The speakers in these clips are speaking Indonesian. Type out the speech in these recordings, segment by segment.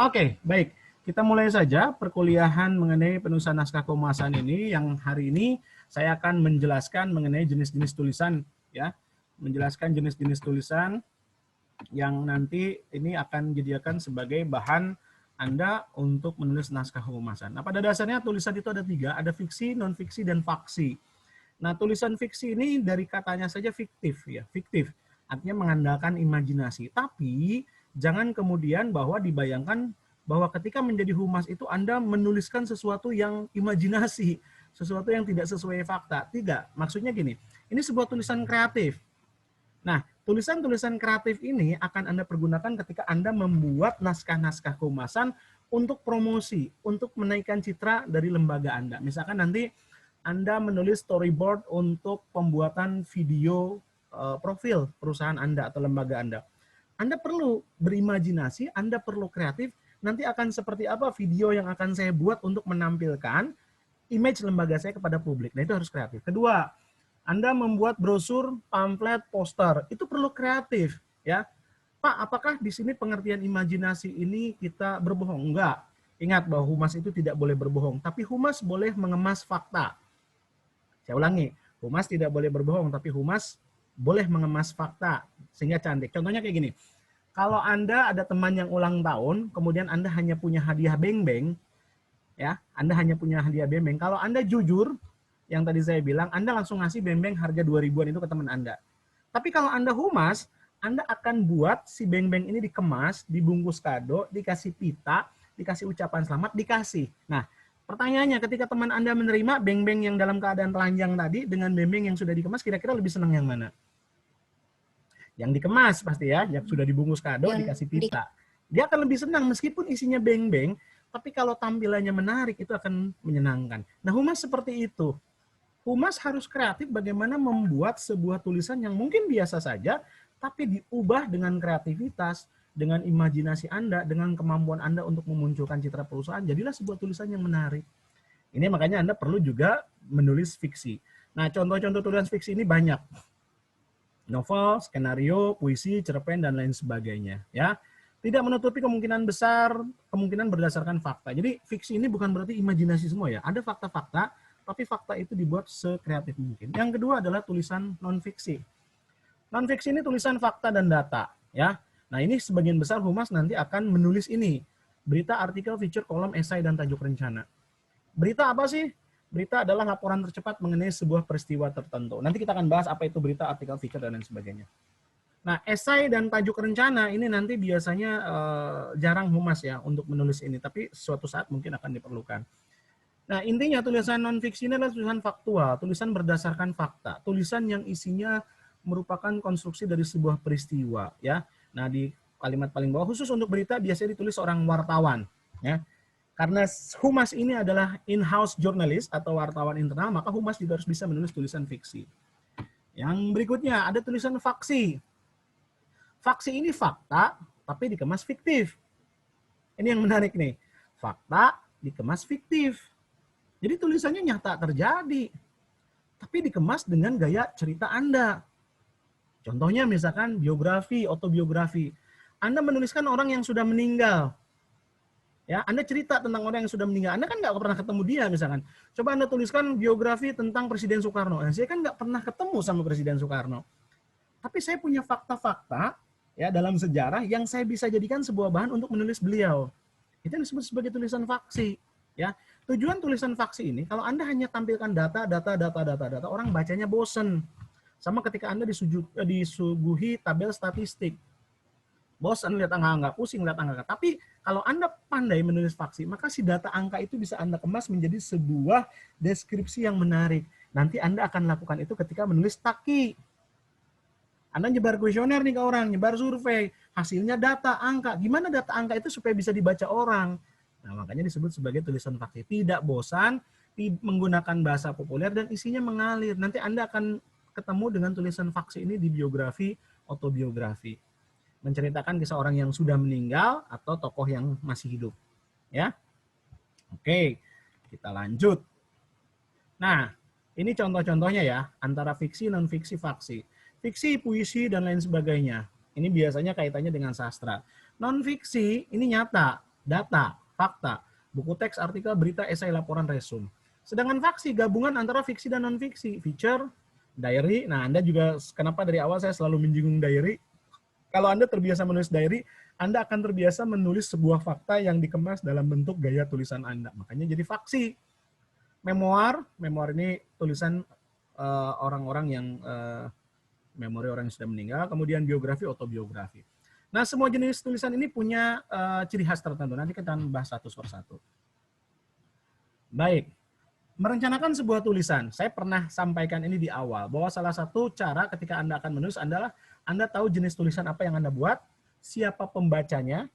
Oke, baik. Kita mulai saja perkuliahan mengenai penulisan naskah kehumasan ini. Yang hari ini saya akan menjelaskan mengenai jenis-jenis tulisan, ya, menjelaskan jenis-jenis tulisan yang nanti ini akan dijadikan sebagai bahan Anda untuk menulis naskah kehumasan. Nah, pada dasarnya tulisan itu ada tiga, ada fiksi, non-fiksi, dan faksi. Nah, tulisan fiksi ini dari katanya saja fiktif, ya, fiktif. Artinya mengandalkan imajinasi. Tapi jangan kemudian bahwa dibayangkan bahwa ketika menjadi humas itu Anda menuliskan sesuatu yang imajinasi, sesuatu yang tidak sesuai fakta. Tidak, maksudnya gini, ini sebuah tulisan kreatif. Nah, tulisan-tulisan kreatif ini akan Anda pergunakan ketika Anda membuat naskah-naskah kehumasan untuk promosi, untuk menaikkan citra dari lembaga Anda. Misalkan nanti Anda menulis storyboard untuk pembuatan video profil perusahaan Anda atau lembaga Anda. Anda perlu berimajinasi, Anda perlu kreatif, nanti akan seperti apa video yang akan saya buat untuk menampilkan image lembaga saya kepada publik. Nah, itu harus kreatif. Kedua, Anda membuat brosur, pamflet, poster, itu perlu kreatif, ya. Pak, apakah di sini pengertian imajinasi ini kita berbohong? Enggak. Ingat bahwa humas itu tidak boleh berbohong, tapi humas boleh mengemas fakta. Saya ulangi, humas tidak boleh berbohong, tapi humas boleh mengemas fakta sehingga cantik. Contohnya kayak gini, kalau Anda ada teman yang ulang tahun, kemudian Anda hanya punya hadiah beng-beng, ya, Anda hanya punya hadiah beng-beng. Kalau Anda jujur, yang tadi saya bilang, Anda langsung ngasih beng-beng harga 2.000-an itu ke teman Anda. Tapi kalau Anda humas, Anda akan buat si beng-beng ini dikemas, dibungkus kado, dikasih pita, dikasih ucapan selamat, dikasih. Nah, pertanyaannya ketika teman Anda menerima beng-beng yang dalam keadaan telanjang tadi dengan beng-beng yang sudah dikemas, kira-kira lebih senang yang mana? Yang dikemas pasti ya, yang sudah dibungkus kado, dikasih pita. Dia akan lebih senang meskipun isinya beng-beng, tapi kalau tampilannya menarik itu akan menyenangkan. Nah, humas seperti itu. Humas harus kreatif bagaimana membuat sebuah tulisan yang mungkin biasa saja, tapi diubah dengan kreativitas, dengan imajinasi Anda, dengan kemampuan Anda untuk memunculkan citra perusahaan, jadilah sebuah tulisan yang menarik. Ini makanya Anda perlu juga menulis fiksi. Nah, contoh-contoh tulisan fiksi ini banyak. Novel, skenario, puisi, cerpen, dan lain sebagainya. Ya, tidak menutupi kemungkinan besar, kemungkinan berdasarkan fakta. Jadi fiksi ini bukan berarti imajinasi semua ya. Ada fakta-fakta, tapi fakta itu dibuat sekreatif mungkin. Yang kedua adalah tulisan non-fiksi. Non-fiksi ini tulisan fakta dan data, ya. Nah, ini sebagian besar humas nanti akan menulis ini. Berita, artikel, feature, kolom, esai, dan tajuk rencana. Berita apa sih? Berita adalah laporan tercepat mengenai sebuah peristiwa tertentu. Nanti kita akan bahas apa itu berita, artikel, feature, dan lain sebagainya. Nah, esai dan tajuk rencana ini nanti biasanya jarang humas ya untuk menulis ini, tapi suatu saat mungkin akan diperlukan. Nah, intinya tulisan non-fiksi ini adalah tulisan faktual, tulisan berdasarkan fakta, tulisan yang isinya merupakan konstruksi dari sebuah peristiwa, ya. Nah, di kalimat paling bawah khusus untuk berita biasanya ditulis seorang wartawan, ya. Karena humas ini adalah in-house journalist atau wartawan internal, maka humas juga harus bisa menulis tulisan fiksi. Yang berikutnya ada tulisan faksi. Faksi ini fakta, tapi dikemas fiktif. Ini yang menarik nih. Fakta dikemas fiktif. Jadi tulisannya nyata terjadi, tapi dikemas dengan gaya cerita Anda. Contohnya misalkan biografi, autobiografi. Anda menuliskan orang yang sudah meninggal. Ya, Anda cerita tentang orang yang sudah meninggal. Anda kan nggak pernah ketemu dia misalkan. Coba Anda tuliskan biografi tentang Presiden Soekarno. Nah, saya kan nggak pernah ketemu sama Presiden Soekarno. Tapi saya punya fakta-fakta ya dalam sejarah yang saya bisa jadikan sebuah bahan untuk menulis beliau. Itu yang disebut sebagai tulisan faksi. Ya, tujuan tulisan faksi ini, kalau Anda hanya tampilkan data, orang bacanya bosen. Sama ketika Anda disuguhi tabel statistik. Bosen lihat angka-angka, pusing lihat angka-angka. Tapi kalau Anda pandai menulis faksi, maka si data angka itu bisa Anda kemas menjadi sebuah deskripsi yang menarik. Nanti Anda akan lakukan itu ketika menulis taki. Anda nyebar kuesioner nih ke orang, nyebar survei, hasilnya data, angka. Gimana data angka itu supaya bisa dibaca orang? Nah, makanya disebut sebagai tulisan faksi. Tidak bosan, menggunakan bahasa populer, dan isinya mengalir. Nanti Anda akan ketemu dengan tulisan faksi ini di biografi, autobiografi. Menceritakan kisah orang yang sudah meninggal atau tokoh yang masih hidup. Ya, oke, kita lanjut. Nah, ini contoh-contohnya ya, antara fiksi, non-fiksi, faksi. Fiksi, puisi, dan lain sebagainya. Ini biasanya kaitannya dengan sastra. Non-fiksi, ini nyata. data, fakta, buku teks, artikel, berita, esai, laporan, resume. Sedangkan faksi gabungan antara fiksi dan non-fiksi, feature, diary. Nah, Anda juga kenapa dari awal saya selalu menyinggung diary? Kalau Anda terbiasa menulis diary, Anda akan terbiasa menulis sebuah fakta yang dikemas dalam bentuk gaya tulisan Anda. Makanya jadi faksi. Memoir ini tulisan orang-orang yang memori orang yang sudah meninggal, kemudian biografi, autobiografi. Nah, semua jenis tulisan ini punya ciri khas tertentu. Nanti kita bahas satu persatu. Baik, merencanakan sebuah tulisan. Saya pernah sampaikan ini di awal, bahwa salah satu cara ketika Anda akan menulis adalah Anda tahu jenis tulisan apa yang Anda buat, siapa pembacanya,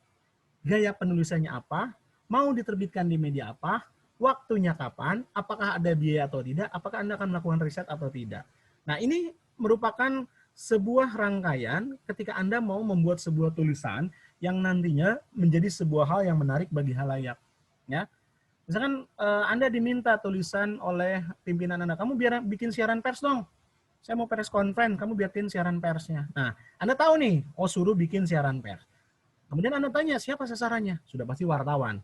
gaya penulisannya apa, mau diterbitkan di media apa, waktunya kapan, apakah ada biaya atau tidak, apakah Anda akan melakukan riset atau tidak. Nah, ini merupakan sebuah rangkaian ketika Anda mau membuat sebuah tulisan yang nantinya menjadi sebuah hal yang menarik bagi halayak. Ya. Misalkan Anda diminta tulisan oleh pimpinan Anda, kamu biar bikin siaran pers dong. Saya mau press conference, kamu bikin siaran persnya. Nah, Anda tahu nih, suruh bikin siaran pers. Kemudian Anda tanya, siapa sasarannya? Sudah pasti wartawan.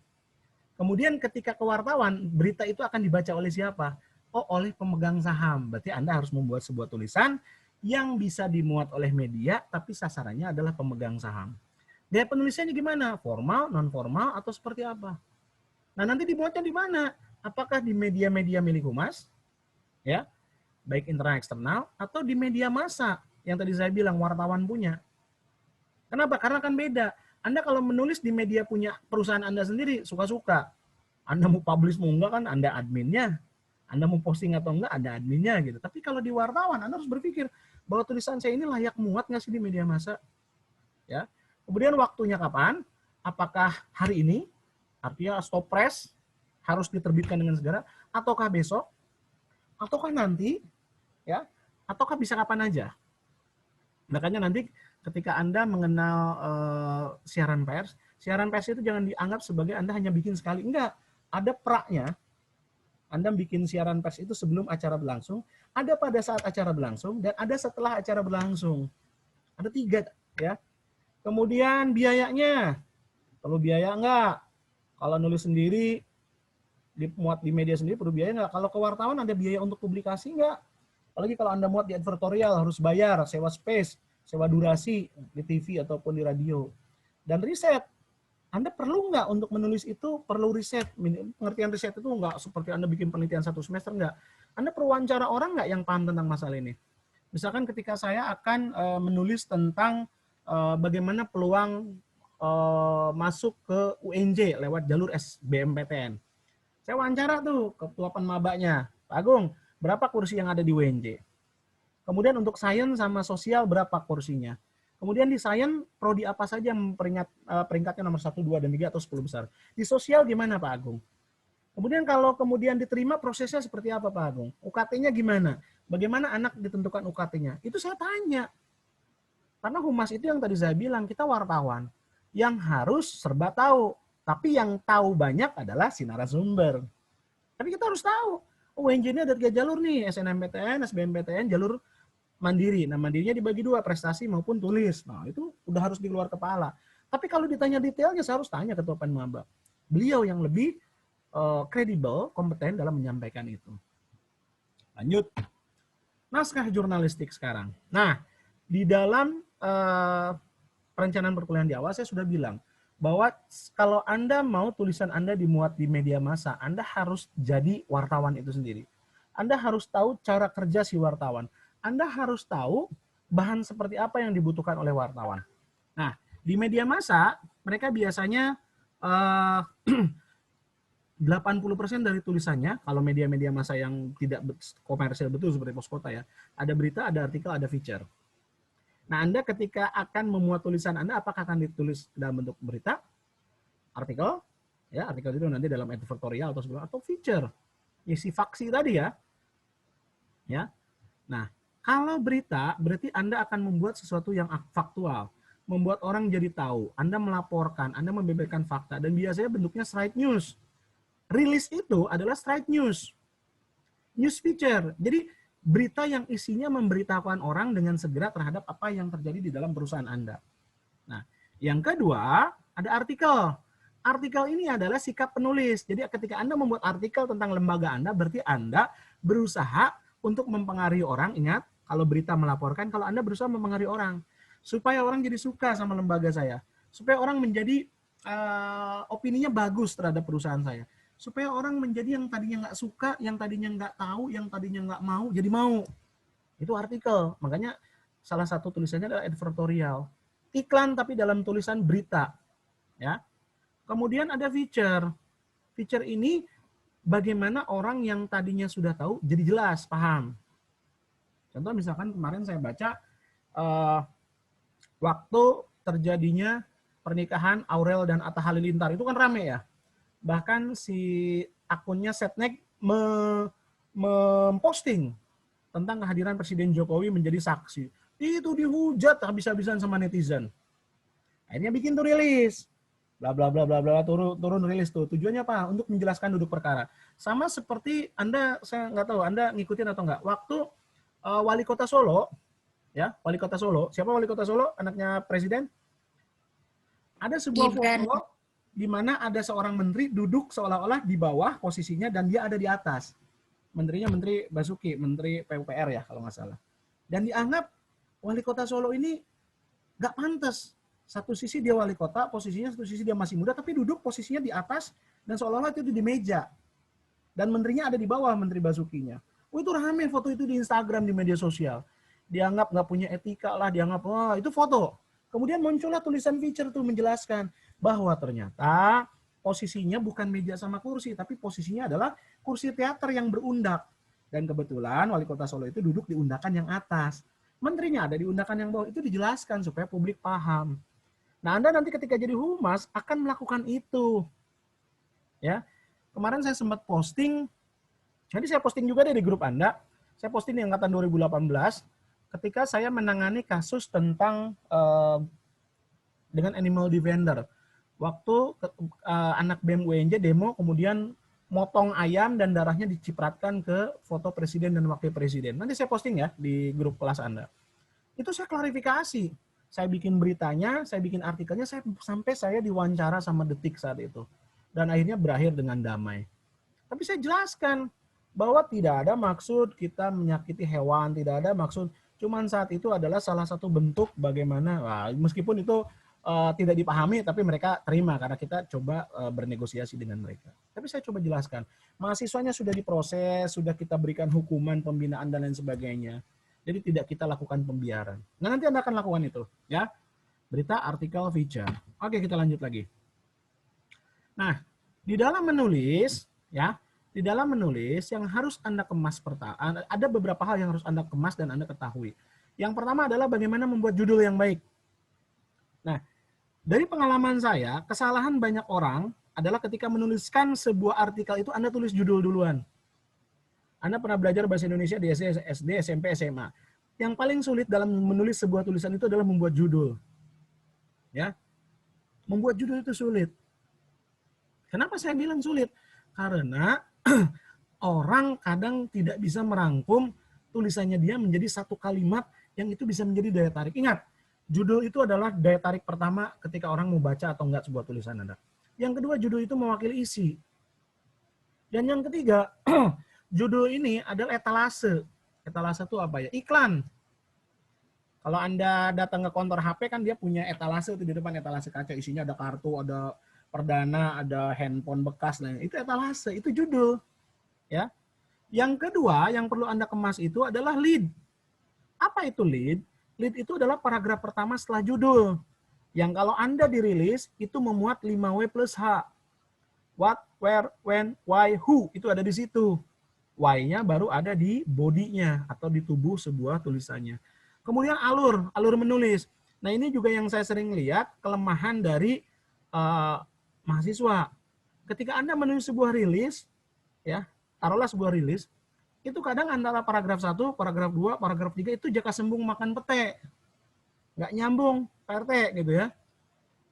Kemudian ketika ke wartawan, berita itu akan dibaca oleh siapa? Oh, oleh pemegang saham. Berarti Anda harus membuat sebuah tulisan yang bisa dimuat oleh media, tapi sasarannya adalah pemegang saham. Gaya penulisannya gimana? Formal, non-formal, atau seperti apa? Nah, nanti dimuatnya di mana? Apakah di media-media milik humas, ya, baik internal eksternal, atau di media massa yang tadi saya bilang wartawan punya? Kenapa? Karena kan beda. Anda kalau menulis di media punya perusahaan Anda sendiri, suka-suka. Anda mau publish mau enggak kan Anda adminnya. Anda mau posting atau enggak ada adminnya gitu. Tapi kalau di wartawan Anda harus berpikir bahwa tulisan saya ini layak muat nggak sih di media massa? Ya. Kemudian waktunya kapan? Apakah hari ini? Artinya stop press harus diterbitkan dengan segera, ataukah besok? Ataukah nanti? Ya. Ataukah bisa kapan aja? Makanya nanti ketika Anda mengenal siaran pers itu jangan dianggap sebagai Anda hanya bikin sekali. Enggak, ada praknya. Anda bikin siaran pers itu sebelum acara berlangsung, ada pada saat acara berlangsung, dan ada setelah acara berlangsung. Ada 3, ya. Kemudian biayanya, perlu biaya enggak? Kalau nulis sendiri, dimuat di media sendiri, perlu biaya enggak? Kalau ke wartawan ada biaya untuk publikasi enggak? Apalagi kalau Anda muat di advertorial, harus bayar, sewa space, sewa durasi di TV ataupun di radio. Dan riset, Anda perlu nggak untuk menulis itu perlu riset. Pengertian riset itu nggak seperti Anda bikin penelitian 1 semester, nggak. Anda perlu wawancara orang nggak yang paham tentang masalah ini. Misalkan ketika saya akan menulis tentang bagaimana peluang masuk ke UNJ lewat jalur SBMPTN. Saya wawancara tuh ketua penmabanya, Pak Agung, berapa kursi yang ada di UNJ? Kemudian untuk sains sama sosial berapa kursinya? Kemudian di sains, prodi apa saja yang peringkatnya nomor 1, 2, dan 3 atau 10 besar. Di sosial gimana Pak Agung? Kemudian kalau kemudian diterima prosesnya seperti apa Pak Agung? UKT-nya gimana? Bagaimana anak ditentukan UKT-nya? Itu saya tanya. Karena humas itu yang tadi saya bilang, kita wartawan yang harus serba tahu. Tapi yang tahu banyak adalah si narasumber. Tapi kita harus tahu, UNJ ini ada 3 jalur nih, SNMPTN, SBMPTN, jalur mandiri. Nah, mandirinya dibagi 2, prestasi maupun tulis. Nah, itu udah harus di luar kepala. Tapi kalau ditanya detailnya, saya harus tanya ketua penmaba. Beliau yang lebih kredibel, kompeten dalam menyampaikan itu. Lanjut. Naskah jurnalistik sekarang. Nah, di dalam perencanaan perkuliahan di awal, saya sudah bilang bahwa kalau Anda mau tulisan Anda dimuat di media massa, Anda harus jadi wartawan itu sendiri. Anda harus tahu cara kerja si wartawan. Anda harus tahu bahan seperti apa yang dibutuhkan oleh wartawan. Nah, di media massa, mereka biasanya 80% dari tulisannya, kalau media-media massa yang tidak komersial betul seperti Pos Kota ya, ada berita, ada artikel, ada feature. Nah, Anda ketika akan memuat tulisan Anda, apakah akan ditulis dalam bentuk berita, artikel, ya artikel itu nanti dalam editorial atau feature, isi faksi tadi ya. Nah, kalau berita, berarti Anda akan membuat sesuatu yang faktual. Membuat orang jadi tahu. Anda melaporkan, Anda membeberkan fakta. Dan biasanya bentuknya straight news. Rilis itu adalah straight news. News feature. Jadi, berita yang isinya memberitahukan orang dengan segera terhadap apa yang terjadi di dalam perusahaan Anda. Nah, yang kedua, ada artikel. Artikel ini adalah sikap penulis. Jadi ketika Anda membuat artikel tentang lembaga Anda, berarti Anda berusaha untuk mempengaruhi orang. Ingat, kalau berita melaporkan, kalau Anda berusaha mempengaruhi orang. Supaya orang jadi suka sama lembaga saya. Supaya orang menjadi opininya bagus terhadap perusahaan saya. Supaya orang menjadi yang tadinya nggak suka, yang tadinya nggak tahu, yang tadinya nggak mau, jadi mau. Itu artikel. Makanya salah satu tulisannya adalah advertorial. Iklan tapi dalam tulisan berita. Ya. Kemudian ada feature. Feature ini bagaimana orang yang tadinya sudah tahu jadi jelas, paham. Contoh misalkan kemarin saya baca waktu terjadinya pernikahan Aurel dan Atta Halilintar, itu kan rame ya. Bahkan si akunnya Setnek memposting tentang kehadiran Presiden Jokowi menjadi saksi. Itu dihujat habis-habisan sama netizen. Akhirnya bikin tuh rilis. Bla bla bla bla bla, turun rilis tuh. Tujuannya apa? Untuk menjelaskan duduk perkara. Sama seperti Anda, saya nggak tahu Anda ngikutin atau nggak. Waktu wali kota Solo, ya, wali kota Solo. Siapa wali kota Solo? Anaknya presiden? Ada sebuah foto di mana ada seorang menteri duduk seolah-olah di bawah posisinya dan dia ada di atas. Menterinya Menteri Basuki, Menteri PUPR ya kalau nggak salah. Dan dianggap wali kota Solo ini nggak pantas. Satu sisi dia wali kota, posisinya satu sisi dia masih muda, tapi duduk posisinya di atas dan seolah-olah itu di meja. Dan menterinya ada di bawah, Menteri Basukinya. Oh, itu rame foto itu di Instagram, di media sosial. Dianggap nggak punya etika lah, dianggap, wah itu foto. Kemudian muncullah tulisan feature tuh menjelaskan bahwa ternyata posisinya bukan meja sama kursi, tapi posisinya adalah kursi teater yang berundak. Dan kebetulan wali kota Solo itu duduk di undakan yang atas. Menterinya ada di undakan yang bawah. Itu dijelaskan supaya publik paham. Nah, Anda nanti ketika jadi humas akan melakukan itu. Ya. Kemarin saya sempat posting, jadi saya posting juga di grup Anda. Saya posting di angkatan 2018 ketika saya menangani kasus tentang dengan animal defender. Waktu anak BEM UNJ demo kemudian motong ayam dan darahnya dicipratkan ke foto presiden dan wakil presiden. Nanti saya posting ya di grup kelas Anda. Itu saya klarifikasi. Saya bikin beritanya, saya bikin artikelnya, sampai saya diwawancara sama Detik saat itu. Dan akhirnya berakhir dengan damai. Tapi saya jelaskan bahwa tidak ada maksud kita menyakiti hewan, tidak ada maksud, cuman saat itu adalah salah satu bentuk bagaimana, meskipun itu tidak dipahami, tapi mereka terima karena kita coba bernegosiasi dengan mereka. Tapi saya coba jelaskan, mahasiswanya sudah diproses, sudah kita berikan hukuman, pembinaan, dan lain sebagainya. Jadi tidak kita lakukan pembiaran. Nah, nanti Anda akan lakukan itu. Ya, berita, artikel, feature. Oke, kita lanjut lagi. Nah, di dalam menulis, ya, di dalam menulis yang harus Anda kemas pertama, ada beberapa hal yang harus Anda kemas dan Anda ketahui. Yang pertama adalah bagaimana membuat judul yang baik. Nah, dari pengalaman saya, kesalahan banyak orang adalah ketika menuliskan sebuah artikel itu Anda tulis judul duluan. Anda pernah belajar bahasa Indonesia di SD, SMP, SMA. Yang paling sulit dalam menulis sebuah tulisan itu adalah membuat judul. Ya. Membuat judul itu sulit. Kenapa saya bilang sulit? Karena orang kadang tidak bisa merangkum tulisannya dia menjadi satu kalimat yang itu bisa menjadi daya tarik. Ingat, judul itu adalah daya tarik pertama ketika orang mau baca atau enggak sebuah tulisan Anda. Yang kedua, judul itu mewakili isi. Dan yang ketiga, judul ini adalah etalase. Etalase itu apa ya? Iklan. Kalau Anda datang ke kantor HP kan dia punya etalase itu di depan, etalase kaca, isinya ada kartu, ada perdana, ada handphone bekas, nah itu etalase, itu judul. Ya. Yang kedua yang perlu Anda kemas itu adalah lead. Apa itu lead? Lead itu adalah paragraf pertama setelah judul. Yang kalau Anda dirilis itu memuat 5W plus H. What, where, when, why, who, itu ada di situ. Why-nya baru ada di body-nya atau di tubuh sebuah tulisannya. Kemudian alur menulis. Nah, ini juga yang saya sering lihat kelemahan dari mahasiswa. Ketika Anda menulis sebuah rilis, ya, taruhlah sebuah rilis, itu kadang antara paragraf 1, paragraf 2, paragraf 3 itu jaka sembung makan pete. Nggak nyambung, Pak RT, gitu ya.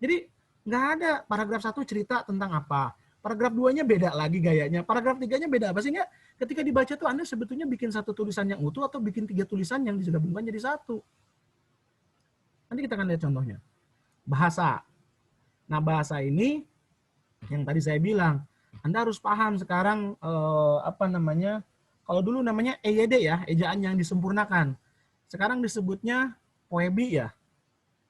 Jadi, nggak ada paragraf 1 cerita tentang apa. Paragraf 2-nya beda lagi gayanya. Paragraf 3-nya beda apa? Sehingga ketika dibaca tuh Anda sebetulnya bikin satu tulisan yang utuh atau bikin 3 tulisan yang digabungkan jadi satu. Nanti kita akan lihat contohnya. Bahasa. Nah, bahasa ini Yang tadi saya bilang, Anda harus paham sekarang kalau dulu namanya EYD ya, ejaan yang disempurnakan. Sekarang disebutnya POEBI ya,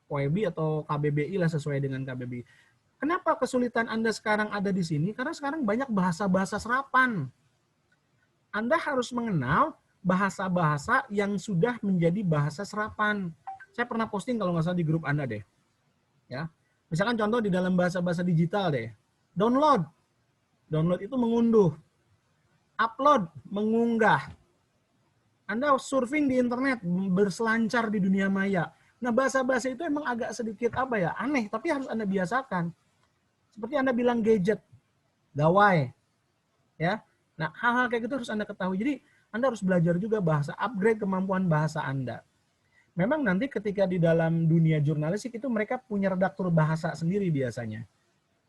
POEBI atau KBBI lah sesuai dengan KBBI. Kenapa kesulitan Anda sekarang ada di sini? Karena sekarang banyak bahasa-bahasa serapan. Anda harus mengenal bahasa-bahasa yang sudah menjadi bahasa serapan. Saya pernah posting kalau nggak salah di grup Anda deh. Ya. Misalkan contoh di dalam bahasa-bahasa digital deh. Download. Download itu mengunduh. Upload, mengunggah. Anda surfing di internet, berselancar di dunia maya. Nah, bahasa-bahasa itu emang agak sedikit aneh, tapi harus Anda biasakan. Seperti Anda bilang gadget, gawai, ya. Nah, hal-hal kayak gitu harus Anda ketahui. Jadi, Anda harus belajar juga bahasa, upgrade kemampuan bahasa Anda. Memang nanti ketika di dalam dunia jurnalistik itu mereka punya redaktur bahasa sendiri biasanya.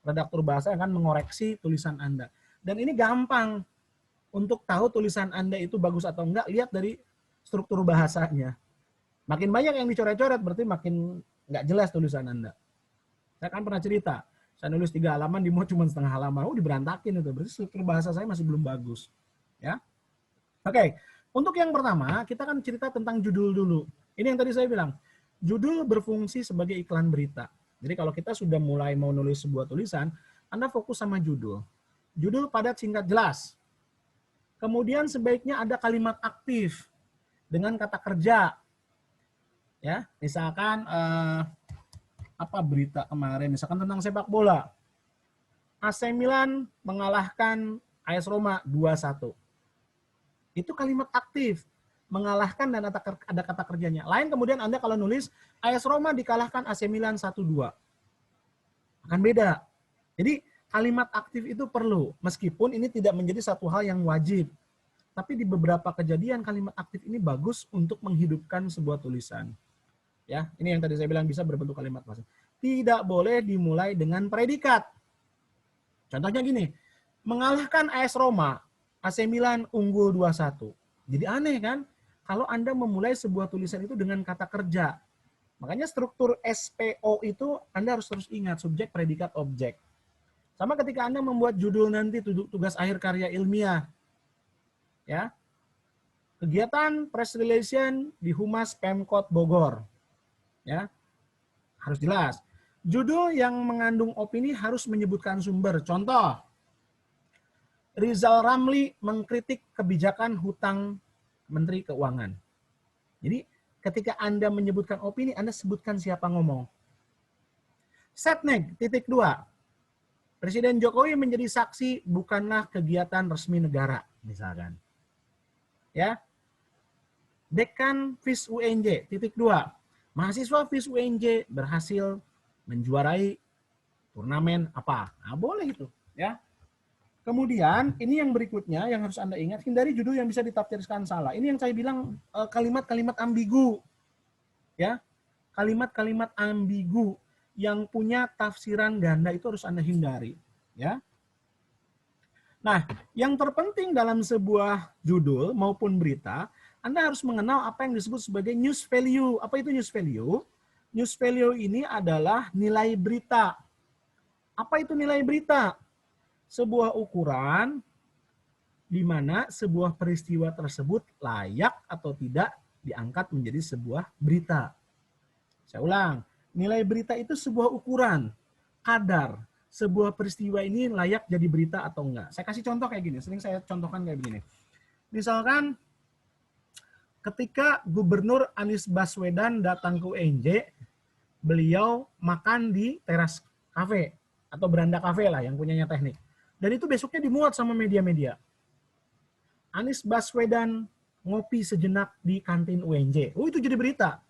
Redaktur bahasa akan mengoreksi tulisan Anda. Dan ini gampang. Untuk tahu tulisan Anda itu bagus atau enggak, lihat dari struktur bahasanya. Makin banyak yang dicoret-coret, berarti makin enggak jelas tulisan Anda. Saya kan pernah cerita, saya nulis 3 halaman, dimuat cuma setengah halaman. Diberantakin itu, berarti struktur bahasa saya masih belum bagus. Ya, Oke, untuk yang pertama, kita kan cerita tentang judul dulu. Ini yang tadi saya bilang, judul berfungsi sebagai iklan berita. Jadi kalau kita sudah mulai mau nulis sebuah tulisan, Anda fokus sama judul. Judul padat, singkat, jelas. Kemudian sebaiknya ada kalimat aktif dengan kata kerja. Ya, misalkan berita kemarin, misalkan tentang sepak bola. AC Milan mengalahkan AS Roma 2-1. Itu kalimat aktif, mengalahkan dan ada kata kerjanya. Lain kemudian Anda kalau nulis AS Roma dikalahkan AC Milan 1-2. Akan beda. Jadi kalimat aktif itu perlu, meskipun ini tidak menjadi satu hal yang wajib. Tapi di beberapa kejadian kalimat aktif ini bagus untuk menghidupkan sebuah tulisan. Ya, ini yang tadi saya bilang bisa berbentuk kalimat pasif. Tidak boleh dimulai dengan predikat. Contohnya gini, mengalahkan AS Roma, AC Milan unggul 2-1. Jadi aneh kan? Kalau Anda memulai sebuah tulisan itu dengan kata kerja. Makanya struktur SPO itu Anda harus terus ingat, subjek, predikat, objek. Sama ketika Anda membuat judul nanti tugas akhir karya ilmiah. Ya. Kegiatan press relation di Humas Pemkot Bogor. Ya. Harus jelas. Judul yang mengandung opini harus menyebutkan sumber. Contoh, Rizal Ramli mengkritik kebijakan hutang Menteri Keuangan. Jadi ketika Anda menyebutkan opini, Anda sebutkan siapa ngomong. Setnek, titik 2. Presiden Jokowi menjadi saksi bukanlah kegiatan resmi negara, misalkan. Ya. Dekan FIS UNJ, titik 2. Mahasiswa FIS UNJ berhasil menjuarai turnamen apa. Nah, boleh itu. Ya. Kemudian, ini yang berikutnya yang harus Anda ingat, hindari judul yang bisa ditafsirkan salah. Ini yang saya bilang kalimat-kalimat ambigu. Ya. Kalimat-kalimat ambigu yang punya tafsiran ganda itu harus Anda hindari. Ya. Nah, yang terpenting dalam sebuah judul maupun berita, Anda harus mengenal apa yang disebut sebagai news value. Apa itu news value? News value ini adalah nilai berita. Apa itu nilai berita? Sebuah ukuran di mana sebuah peristiwa tersebut layak atau tidak diangkat menjadi sebuah berita. Saya ulang, nilai berita itu sebuah ukuran, kadar, sebuah peristiwa ini layak jadi berita atau enggak. Saya kasih contoh kayak gini, sering saya contohkan kayak begini. Misalkan ketika Gubernur Anies Baswedan datang ke UNJ, beliau makan di teras kafe atau beranda kafe lah yang punyanya teknik. Dan itu besoknya dimuat sama media-media. Anies Baswedan ngopi sejenak di kantin UNJ. Oh, itu jadi berita.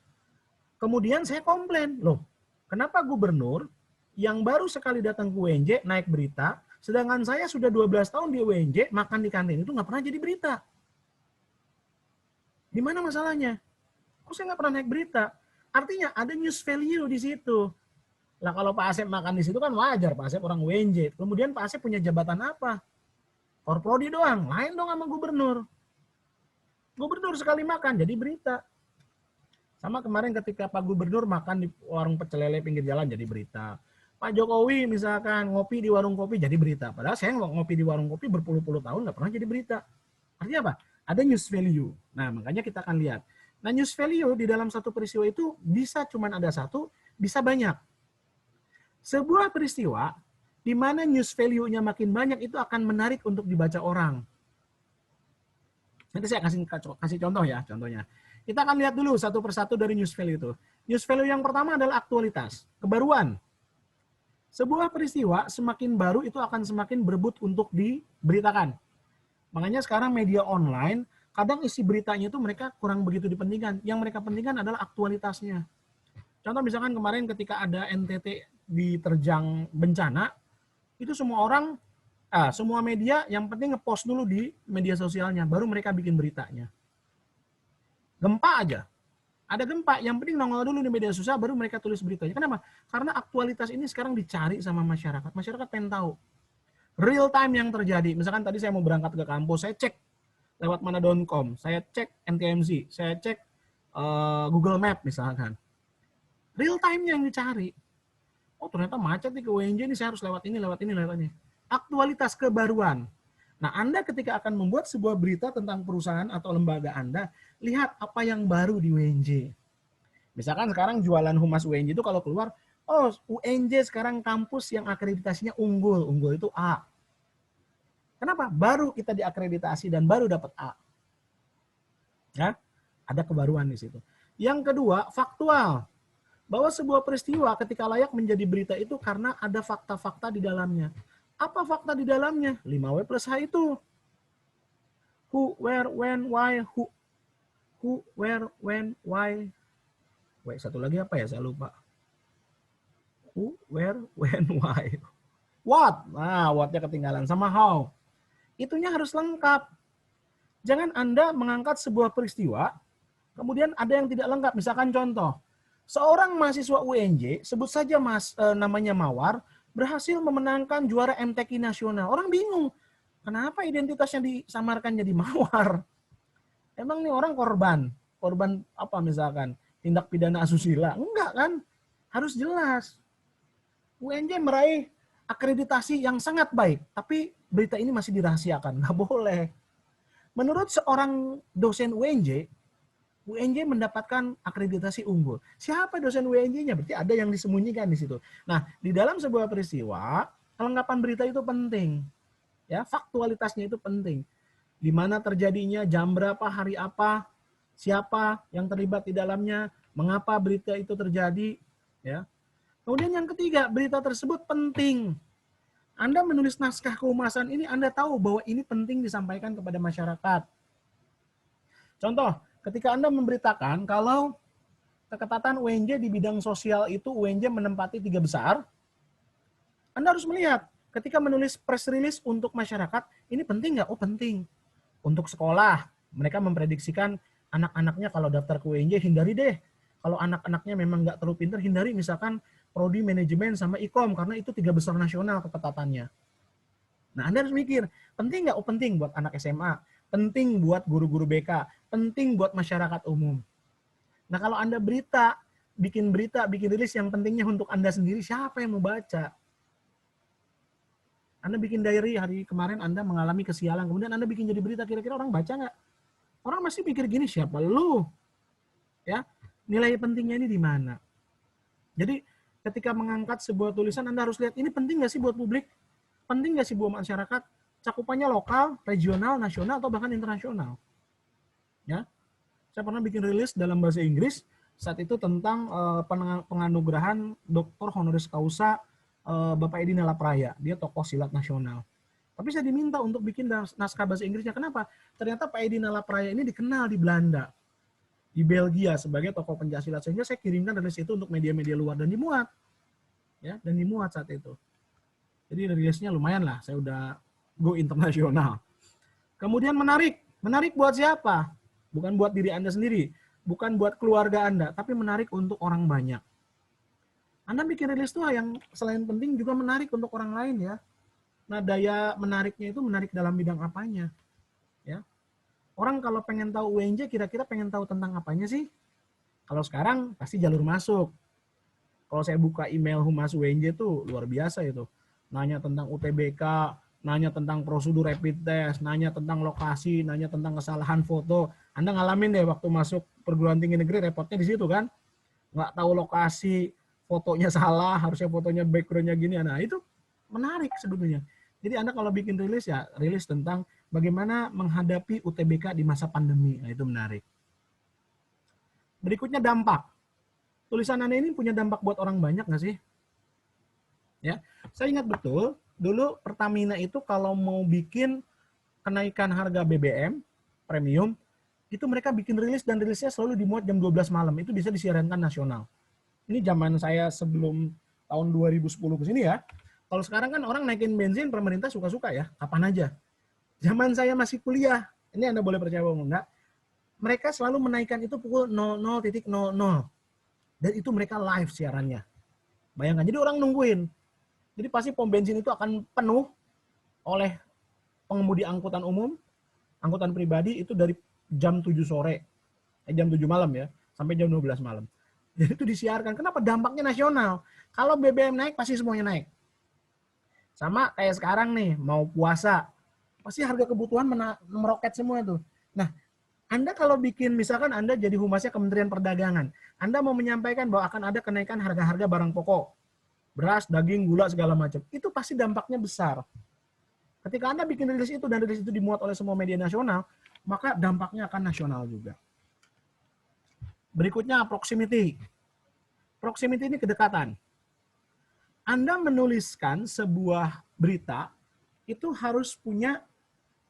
Kemudian saya komplain, loh, kenapa gubernur yang baru sekali datang ke UNJ naik berita, sedangkan saya sudah 12 tahun di UNJ makan di kantin itu nggak pernah jadi berita. Di mana masalahnya? Kok saya nggak pernah naik berita? Artinya ada news value di situ. Lah kalau Pak Asep makan di situ kan wajar, Pak Asep orang UNJ. Kemudian Pak Asep punya jabatan apa? Korprodi doang, lain dong sama gubernur. Gubernur sekali makan jadi berita. Sama kemarin ketika Pak Gubernur makan di warung pecel lele pinggir jalan jadi berita. Pak Jokowi misalkan ngopi di warung kopi jadi berita. Padahal saya ngopi di warung kopi berpuluh-puluh tahun nggak pernah jadi berita. Artinya apa? Ada news value. Nah, makanya kita akan lihat. Nah, news value di dalam satu peristiwa itu bisa cuma ada satu, bisa banyak. Sebuah peristiwa di mana news value-nya makin banyak itu akan menarik untuk dibaca orang. Nanti saya kasih contoh ya, contohnya. Kita akan lihat dulu satu persatu dari news value itu. News value yang pertama adalah aktualitas, kebaruan. Sebuah peristiwa semakin baru itu akan semakin berebut untuk diberitakan. Makanya sekarang media online, kadang isi beritanya itu mereka kurang begitu dipentingkan. Yang mereka pentingkan adalah aktualitasnya. Contoh misalkan kemarin ketika ada NTT diterjang bencana, itu semua media yang penting ngepost dulu di media sosialnya, baru mereka bikin beritanya. Gempa aja, ada gempa, yang penting nongol dulu di media sosial, baru mereka tulis beritanya. Kenapa? Karena aktualitas ini sekarang dicari sama masyarakat. Masyarakat pengen tahu real time yang terjadi. Misalkan tadi saya mau berangkat ke kampus, saya cek lewat mana.com, saya cek NTMZ, saya cek Google Map misalkan. Real time-nya yang dicari. Oh ternyata macet nih ke UNJ ini, saya harus lewat ini, lewat ini, lewat ini. Aktualitas kebaruan. Nah, Anda ketika akan membuat sebuah berita tentang perusahaan atau lembaga Anda, lihat apa yang baru di UNJ. Misalkan sekarang jualan humas UNJ itu kalau keluar, oh UNJ sekarang kampus yang akreditasinya unggul. Unggul itu A. Kenapa? Baru kita diakreditasi dan baru dapat A. Ya, ada kebaruan di situ. Yang kedua, faktual. Bahwa sebuah peristiwa ketika layak menjadi berita itu karena ada fakta-fakta di dalamnya. Apa fakta di dalamnya? 5W plus H itu. Who, where, when, why, who, where, when, why. Wait, satu lagi apa ya? Saya lupa. Who, where, when, why. What? Nah, what-nya ketinggalan. Sama how. Itunya harus lengkap. Jangan Anda mengangkat sebuah peristiwa, kemudian ada yang tidak lengkap. Misalkan contoh, seorang mahasiswa UNJ, sebut saja namanya Mawar, berhasil memenangkan juara MTQ nasional. Orang bingung, kenapa identitasnya disamarkan jadi Mawar? Emang nih orang korban apa misalkan, tindak pidana asusila? Enggak kan? Harus jelas. UNJ meraih akreditasi yang sangat baik, tapi berita ini masih dirahasiakan. Nggak boleh. Menurut seorang dosen UNJ mendapatkan akreditasi unggul. Siapa dosen UNJ-nya? Berarti ada yang disembunyikan di situ. Nah, di dalam sebuah peristiwa, kelengkapan berita itu penting. Ya, faktualitasnya itu penting. Di mana terjadinya, jam berapa, hari apa, siapa yang terlibat di dalamnya, mengapa berita itu terjadi, ya. Kemudian yang ketiga, berita tersebut penting. Anda menulis naskah kehumasan ini, Anda tahu bahwa ini penting disampaikan kepada masyarakat. Contoh, ketika Anda memberitakan kalau keketatan UNJ di bidang sosial itu UNJ menempati 3 besar, Anda harus melihat ketika menulis press release untuk masyarakat, ini penting nggak? Oh penting. Untuk sekolah, mereka memprediksikan anak-anaknya kalau daftar ke UNJ, hindari deh. Kalau anak-anaknya memang nggak terlalu pintar, hindari misalkan prodi manajemen sama ikom, karena itu 3 besar nasional keketatannya. Nah, Anda harus mikir, penting nggak? Oh penting buat anak SMA, penting buat guru-guru BK, penting buat masyarakat umum. Nah, kalau Anda bikin rilis yang pentingnya untuk Anda sendiri, siapa yang mau baca? Anda bikin diary hari kemarin Anda mengalami kesialan, kemudian Anda bikin jadi berita, kira-kira orang baca nggak? Orang masih pikir gini, siapa lu? Ya, nilai pentingnya ini di mana? Jadi, ketika mengangkat sebuah tulisan, Anda harus lihat, ini penting nggak sih buat publik? Penting nggak sih buat masyarakat? Cakupannya lokal, regional, nasional, atau bahkan internasional. Ya, saya pernah bikin rilis dalam bahasa Inggris saat itu tentang penganugerahan Dr. Honoris Causa Bapak Edi Nalapraya. Dia tokoh silat nasional. Tapi saya diminta untuk bikin naskah bahasa Inggrisnya. Kenapa? Ternyata Pak Edi Nalapraya ini dikenal di Belanda, di Belgia sebagai tokoh pencaksilat. Sehingga saya kirimkan rilis itu untuk media-media luar dan dimuat. Ya, dan dimuat saat itu. Jadi rilisnya lumayan lah. Saya udah go internasional. Kemudian menarik. Menarik buat siapa? Bukan buat diri Anda sendiri, bukan buat keluarga Anda, tapi menarik untuk orang banyak. Anda bikin rilis tuh yang selain penting juga menarik untuk orang lain ya. Nah, daya menariknya itu menarik dalam bidang apanya? Ya. Orang kalau pengen tahu UNJ kira-kira pengen tahu tentang apanya sih? Kalau sekarang pasti jalur masuk. Kalau saya buka email Humas UNJ tuh luar biasa itu. Nanya tentang UTBK, nanya tentang prosedur rapid test, nanya tentang lokasi, nanya tentang kesalahan foto. Anda ngalamin deh waktu masuk perguruan tinggi negeri, repotnya di situ kan. Nggak tahu lokasi, fotonya salah, harusnya fotonya backgroundnya gini. Nah itu menarik sebetulnya. Jadi Anda kalau bikin rilis ya rilis tentang bagaimana menghadapi UTBK di masa pandemi. Nah itu menarik. Berikutnya dampak. Tulisan Anda ini punya dampak buat orang banyak nggak sih? Ya, saya ingat betul dulu Pertamina itu kalau mau bikin kenaikan harga BBM premium itu mereka bikin rilis dan rilisnya selalu dimuat jam 12 malam. Itu bisa disiarkan nasional. Ini zaman saya sebelum tahun 2010 ke sini ya. Kalau sekarang kan orang naikin bensin pemerintah suka-suka ya, kapan aja. Zaman saya masih kuliah, ini Anda boleh percaya atau enggak, mereka selalu menaikkan itu pukul 00.00. Dan itu mereka live siarannya. Bayangkan, jadi orang nungguin. Jadi pasti pom bensin itu akan penuh oleh pengemudi angkutan umum, angkutan pribadi itu dari jam 7 sore, jam 7 malam ya, sampai jam 12 malam. Jadi itu disiarkan. Kenapa? Dampaknya nasional. Kalau BBM naik, pasti semuanya naik. Sama kayak sekarang nih, mau puasa, pasti harga kebutuhan meroket semua tuh. Nah, Anda kalau bikin, misalkan Anda jadi humasnya Kementerian Perdagangan, Anda mau menyampaikan bahwa akan ada kenaikan harga-harga barang pokok, beras, daging, gula, segala macam. Itu pasti dampaknya besar. Ketika Anda bikin rilis itu dan rilis itu dimuat oleh semua media nasional, maka dampaknya akan nasional juga. Berikutnya proximity. Proximity ini kedekatan. Anda menuliskan sebuah berita, itu harus punya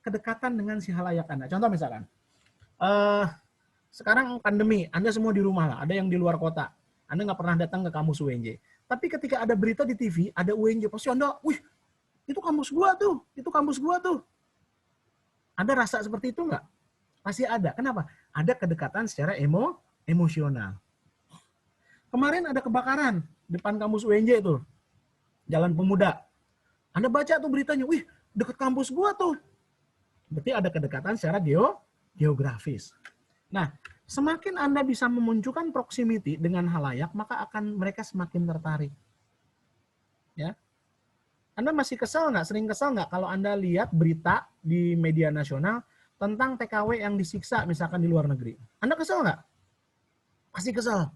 kedekatan dengan si halayak Anda. Contoh misalkan, sekarang pandemi, Anda semua di rumah lah, ada yang di luar kota. Anda nggak pernah datang ke kampus UNJ. Tapi ketika ada berita di TV, ada UNJ, pasti Anda, wih, itu kampus gua tuh, itu kampus gua tuh. Anda rasa seperti itu nggak? Pasti ada. Kenapa? Ada kedekatan secara emosional. Kemarin ada kebakaran depan kampus UNJ itu, Jalan Pemuda. Anda baca tuh beritanya, wih, deket kampus gua tuh. Berarti ada kedekatan secara geografis. Nah, semakin Anda bisa memunculkan proximity dengan halayak, maka akan mereka semakin tertarik. Ya, Anda masih kesel nggak? Sering kesel nggak kalau Anda lihat berita di media nasional tentang TKW yang disiksa misalkan di luar negeri? Anda kesel nggak? Pasti kesel.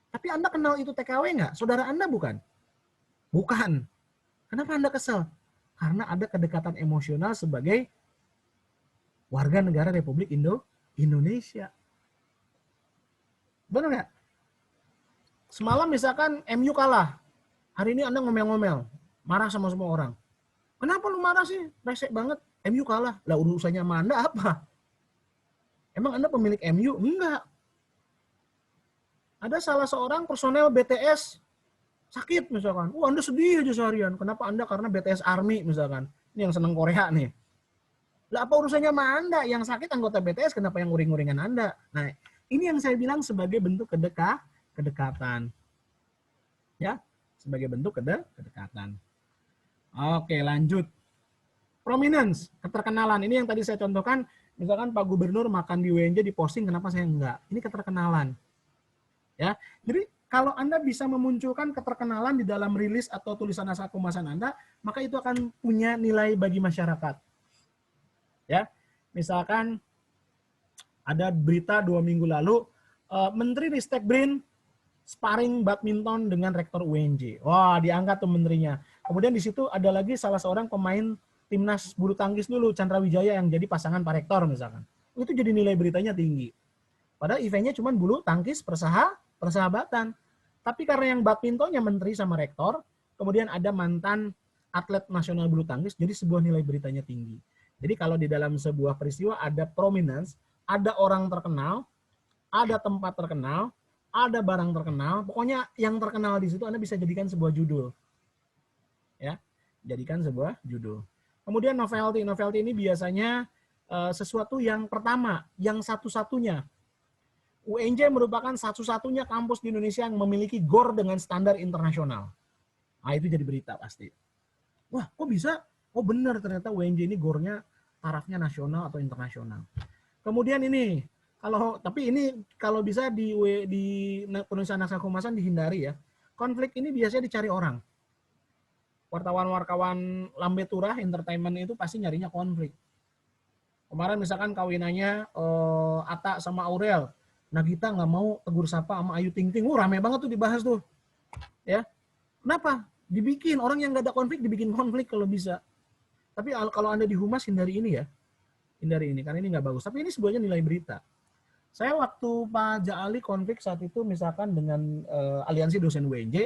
Tapi Anda kenal itu TKW nggak? Saudara Anda bukan? Bukan. Kenapa Anda kesel? Karena ada kedekatan emosional sebagai warga negara Republik Indonesia. Benar nggak? Semalam misalkan MU kalah. Hari ini Anda ngomel-ngomel. Marah sama semua orang. Kenapa lu marah sih? Resek banget. MU kalah. Lah urusannya sama Anda apa? Emang Anda pemilik MU? Enggak. Ada salah seorang personel BTS sakit misalkan. Anda sedih aja seharian. Kenapa Anda? Karena BTS Army misalkan. Ini yang seneng Korea nih. Lah apa urusannya sama Anda? Yang sakit anggota BTS, kenapa yang nguring-nguringan Anda? Nah, ini yang saya bilang sebagai bentuk kedekatan. Ya, sebagai bentuk kedekatan. Oke, lanjut. Prominence, keterkenalan. Ini yang tadi saya contohkan, misalkan Pak Gubernur makan di UNJ diposting, kenapa saya enggak? Ini keterkenalan. Ya, jadi kalau Anda bisa memunculkan keterkenalan di dalam rilis atau tulisan naskah kemasan Anda, maka itu akan punya nilai bagi masyarakat. Ya, misalkan ada berita 2 minggu lalu, Menteri Ristek Brin sparring badminton dengan rektor UNJ. Wah, diangkat tuh menterinya. Kemudian di situ ada lagi salah seorang pemain timnas bulu tangkis dulu, Chandra Wijaya, yang jadi pasangan Pak Rektor misalkan. Itu jadi nilai beritanya tinggi. Padahal eventnya cuma bulu tangkis persahabatan. Tapi karena yang badmintonnya menteri sama rektor, kemudian ada mantan atlet nasional bulu tangkis, jadi sebuah nilai beritanya tinggi. Jadi kalau di dalam sebuah peristiwa ada prominence, ada orang terkenal, ada tempat terkenal, ada barang terkenal, pokoknya yang terkenal di situ Anda bisa jadikan sebuah judul. Ya, jadikan sebuah judul. Kemudian novelty. Novelty ini biasanya sesuatu yang pertama, yang satu-satunya. UNJ merupakan satu-satunya kampus di Indonesia yang memiliki GOR dengan standar internasional. Nah, itu jadi berita pasti. Wah, kok bisa? Oh benar, ternyata UNJ ini GOR-nya tarafnya nasional atau internasional. Kemudian ini, tapi ini kalau bisa di penulisan naskah kemasan dihindari ya. konflik ini biasanya dicari orang. Wartawan-wartawan lambe turah, entertainment itu pasti nyarinya konflik. Kemarin misalkan kawinannya Atta sama Aurel, Nagita nggak mau tegur sapa sama Ayu Ting Ting, rame banget tuh dibahas tuh, ya. Kenapa? Dibikin orang yang nggak ada konflik dibikin konflik kalau bisa. Tapi kalau Anda di humas hindari ini ya, hindari ini karena ini nggak bagus. Tapi ini sebenarnya nilai berita. Saya waktu Pak Jaali konflik saat itu misalkan dengan aliansi dosen UNJ,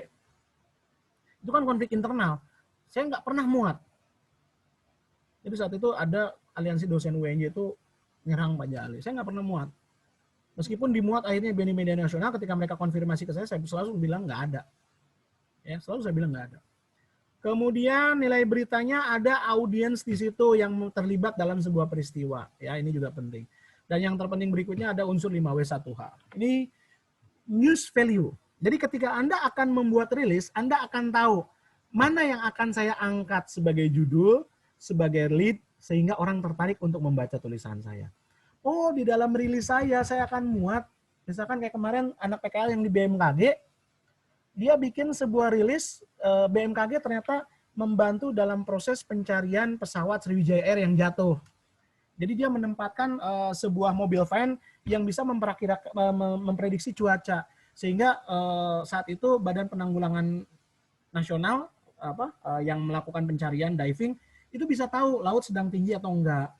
itu kan konflik internal. Saya nggak pernah muat. Jadi saat itu ada aliansi dosen UNJ itu nyerang Pak Jaali. Saya nggak pernah muat. Meskipun dimuat akhirnya di media nasional, ketika mereka konfirmasi ke saya selalu bilang nggak ada. Ya, selalu saya bilang nggak ada. Kemudian nilai beritanya ada audiens di situ yang terlibat dalam sebuah peristiwa. Ya, ini juga penting. Dan yang terpenting berikutnya ada unsur 5W1H. Ini news value. Jadi ketika Anda akan membuat rilis, Anda akan tahu mana yang akan saya angkat sebagai judul, sebagai lead, sehingga orang tertarik untuk membaca tulisan saya. Oh, di dalam rilis saya akan muat, misalkan kayak kemarin anak PKL yang di BMKG, dia bikin sebuah rilis, BMKG ternyata membantu dalam proses pencarian pesawat Sriwijaya Air yang jatuh. Jadi dia menempatkan sebuah mobil van yang bisa memprediksi cuaca, sehingga saat itu Badan Penanggulangan Nasional yang melakukan pencarian diving itu bisa tahu laut sedang tinggi atau enggak,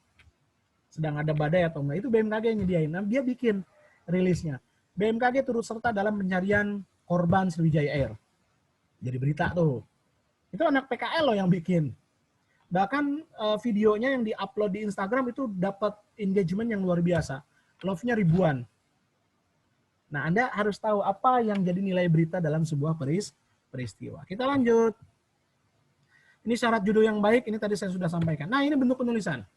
sedang ada badai atau enggak. Itu BMKG yang nyediain. Nah, dia bikin rilisnya. BMKG turut serta dalam pencarian korban Sriwijaya Air. Jadi berita tuh. Itu anak PKL loh yang bikin. Bahkan videonya yang diupload di Instagram itu dapat engagement yang luar biasa. Love-nya ribuan. Nah, Anda harus tahu apa yang jadi nilai berita dalam sebuah peristiwa. Kita lanjut. Ini syarat judul yang baik, ini tadi saya sudah sampaikan. Nah, ini bentuk penulisan.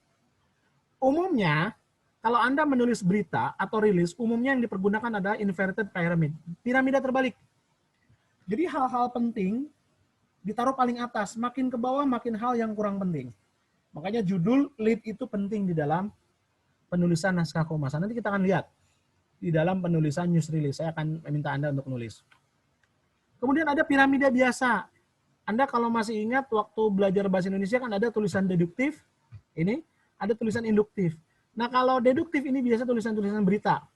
Umumnya, kalau Anda menulis berita atau rilis, umumnya yang dipergunakan adalah inverted pyramid. Piramida terbalik. Jadi hal-hal penting ditaruh paling atas, makin ke bawah makin hal yang kurang penting. Makanya judul lead itu penting di dalam penulisan naskah keumasan. Nanti kita akan lihat di dalam penulisan news release. Saya akan meminta Anda untuk menulis. Kemudian ada piramida biasa. Anda kalau masih ingat waktu belajar bahasa Indonesia kan ada tulisan deduktif, ini ada tulisan induktif. Nah, kalau deduktif ini biasa tulisan-tulisan berita,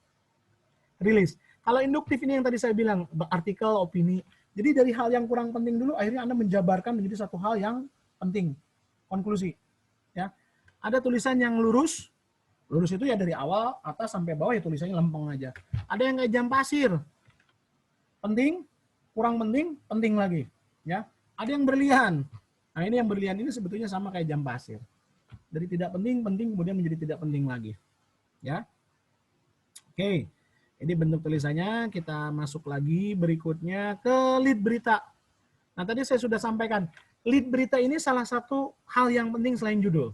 rilis. Kalau induktif ini yang tadi saya bilang, artikel, opini. Jadi dari hal yang kurang penting dulu, akhirnya Anda menjabarkan menjadi satu hal yang penting. Konklusi. Ya. Ada tulisan yang lurus. Lurus itu ya dari awal, atas sampai bawah ya tulisannya lempeng aja. Ada yang kayak jam pasir. Penting, kurang penting, penting lagi. Ya. Ada yang berlian. Nah, ini yang berlian ini sebetulnya sama kayak jam pasir. Dari tidak penting, penting, kemudian menjadi tidak penting lagi. Ya. Oke. Ini bentuk tulisannya, kita masuk lagi berikutnya ke lead berita. Nah, tadi saya sudah sampaikan, lead berita ini salah satu hal yang penting selain judul.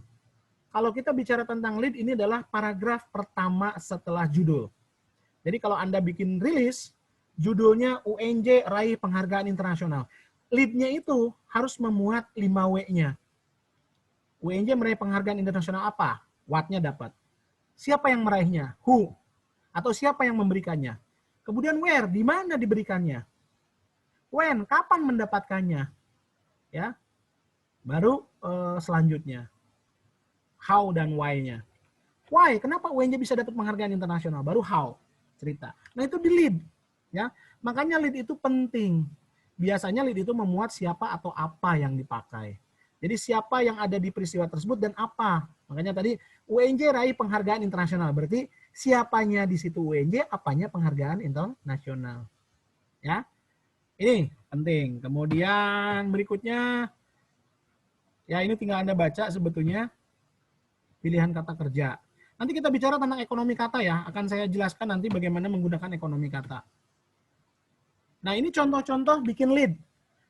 Kalau kita bicara tentang lead, ini adalah paragraf pertama setelah judul. Jadi kalau Anda bikin rilis, judulnya UNJ raih penghargaan internasional. Lead-nya itu harus memuat 5W-nya. UNJ meraih penghargaan internasional apa? What-nya dapat. Siapa yang meraihnya? Who? Atau siapa yang memberikannya. Kemudian where, di mana diberikannya. When, kapan mendapatkannya. Ya. Baru selanjutnya. How dan why-nya. Why, kenapa UNJ bisa dapat penghargaan internasional. Baru how, cerita. Nah, itu di lead. Ya. Makanya lead itu penting. Biasanya lead itu memuat siapa atau apa yang dipakai. Jadi siapa yang ada di peristiwa tersebut dan apa. Makanya tadi UNJ raih penghargaan internasional. Berarti siapanya di situ UNJ, apanya penghargaan internasional. Ya. Ini penting. Kemudian berikutnya, ya ini tinggal Anda baca sebetulnya pilihan kata kerja. Nanti kita bicara tentang ekonomi kata ya. Akan saya jelaskan nanti bagaimana menggunakan ekonomi kata. Nah, ini contoh-contoh bikin lead.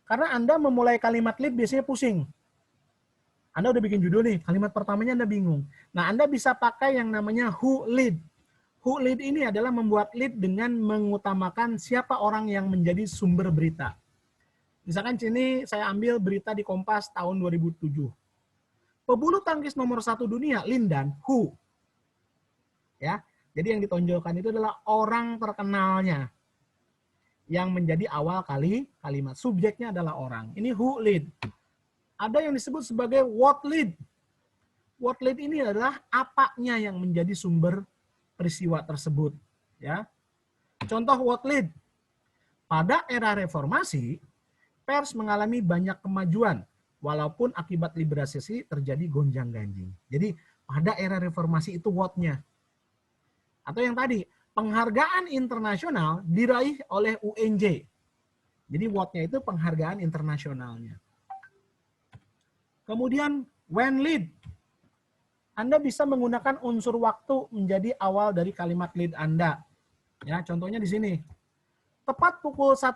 Karena Anda memulai kalimat lead biasanya pusing. Anda udah bikin judul nih, kalimat pertamanya Anda bingung. Nah, Anda bisa pakai yang namanya who lead. Who lead ini adalah membuat lead dengan mengutamakan siapa orang yang menjadi sumber berita. Misalkan sini saya ambil berita di Kompas tahun 2007. Pebulu tangkis nomor 1 dunia, Lindan, who? Ya, jadi yang ditonjolkan itu adalah orang terkenalnya. yang menjadi awal kalimat. Subjeknya adalah orang. Ini who lead. Ada yang disebut sebagai what lead. What lead ini adalah apanya yang menjadi sumber peristiwa tersebut. Ya. Contoh what lead. Pada era reformasi, pers mengalami banyak kemajuan, walaupun akibat liberalisasi terjadi gonjang-ganjing. Jadi pada era reformasi itu what-nya. Atau yang tadi, penghargaan internasional diraih oleh UNJ. Jadi what-nya itu penghargaan internasionalnya. Kemudian when lead. Anda bisa menggunakan unsur waktu menjadi awal dari kalimat lead Anda. Ya, contohnya di sini. Tepat pukul 1.00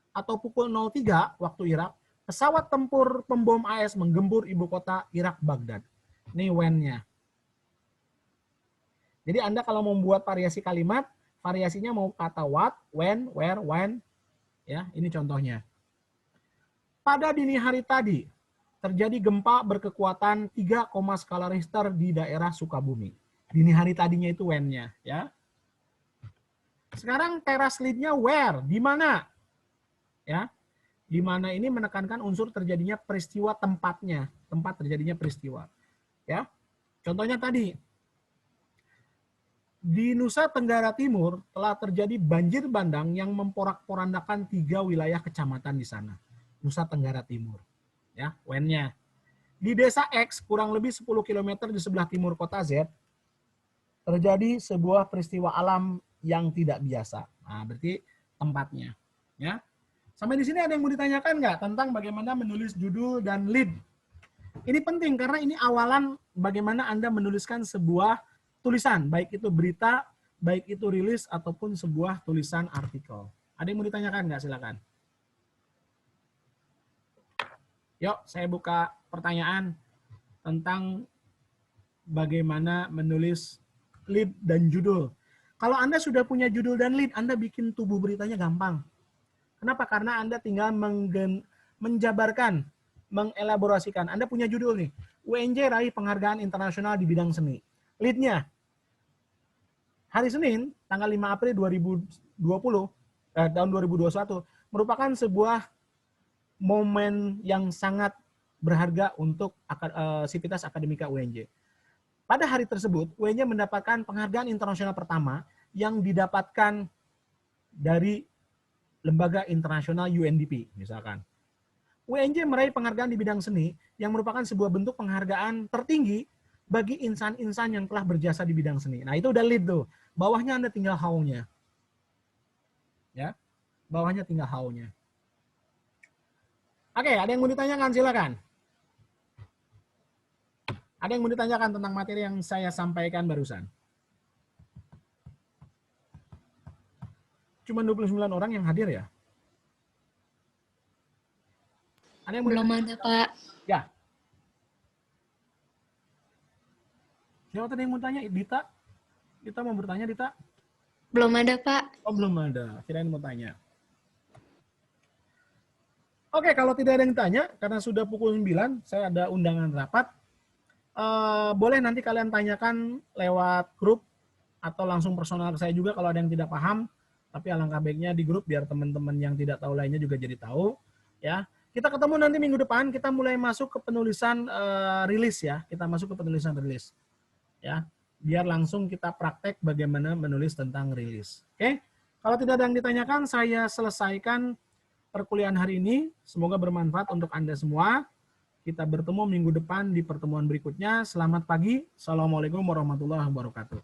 atau pukul 03 waktu Irak, pesawat tempur pembom AS menggempur ibu kota Irak, Baghdad. Ini when-nya. Jadi Anda kalau membuat variasi kalimat, variasinya mau kata what, when, where, when. Ya, ini contohnya. Pada dini hari tadi, terjadi gempa berkekuatan 3, skala Richter di daerah Sukabumi. Dini hari tadinya itu when-nya. Ya. Sekarang teras lead-nya where, di mana? Ya, di mana ini menekankan unsur terjadinya peristiwa tempatnya, tempat terjadinya peristiwa. Ya, contohnya tadi di Nusa Tenggara Timur telah terjadi banjir bandang yang memporak-porandakan 3 wilayah kecamatan di sana, Nusa Tenggara Timur. Ya, when-nya. Di desa X kurang lebih 10 km di sebelah timur kota Z terjadi sebuah peristiwa alam yang tidak biasa. Nah, berarti tempatnya. Ya. Sampai di sini ada yang mau ditanyakan nggak tentang bagaimana menulis judul dan lead? Ini penting karena ini awalan bagaimana Anda menuliskan sebuah tulisan, baik itu berita, baik itu rilis, ataupun sebuah tulisan artikel. Ada yang mau ditanyakan nggak? Silakan. Yuk, saya buka pertanyaan tentang bagaimana menulis lead dan judul. Kalau Anda sudah punya judul dan lead, Anda bikin tubuh beritanya gampang. Kenapa? Karena Anda tinggal menjabarkan, mengelaborasikan. Anda punya judul nih, UNJ raih penghargaan internasional di bidang seni. Lead-nya, hari Senin, tanggal 5 April 2020, tahun 2021, merupakan sebuah momen yang sangat berharga untuk Sivitas Akademika UNJ. Pada hari tersebut, UNJ mendapatkan penghargaan internasional pertama yang didapatkan dari lembaga internasional UNDP, misalkan. UNJ meraih penghargaan di bidang seni yang merupakan sebuah bentuk penghargaan tertinggi bagi insan-insan yang telah berjasa di bidang seni. Nah, itu udah lead tuh. Bawahnya Anda tinggal how-nya. Ya. Bawahnya tinggal how-nya. Oke, ada yang mau ditanyakan? Silakan. Ada yang mau ditanyakan tentang materi yang saya sampaikan barusan? Cuma 29 orang yang hadir ya? Ada yang belum ada, Pak. Ya. Siapa tadi yang mau tanya? Dita? Dita mau bertanya, Dita? Belum ada, Pak. Oh, belum ada. Kirain mau tanya. Oke, kalau tidak ada yang tanya, karena sudah pukul 9, saya ada undangan rapat. Boleh nanti kalian tanyakan lewat grup atau langsung personal ke saya juga kalau ada yang tidak paham. Tapi alangkah baiknya di grup biar teman-teman yang tidak tahu lainnya juga jadi tahu. Ya, kita ketemu nanti minggu depan. Kita mulai masuk ke penulisan rilis ya. Kita masuk ke penulisan rilis. Ya, biar langsung kita praktek bagaimana menulis tentang rilis. Oke? Kalau tidak ada yang ditanyakan, saya selesaikan perkuliahan hari ini. Semoga bermanfaat untuk Anda semua. Kita bertemu minggu depan di pertemuan berikutnya. Selamat pagi. Assalamualaikum warahmatullahi wabarakatuh.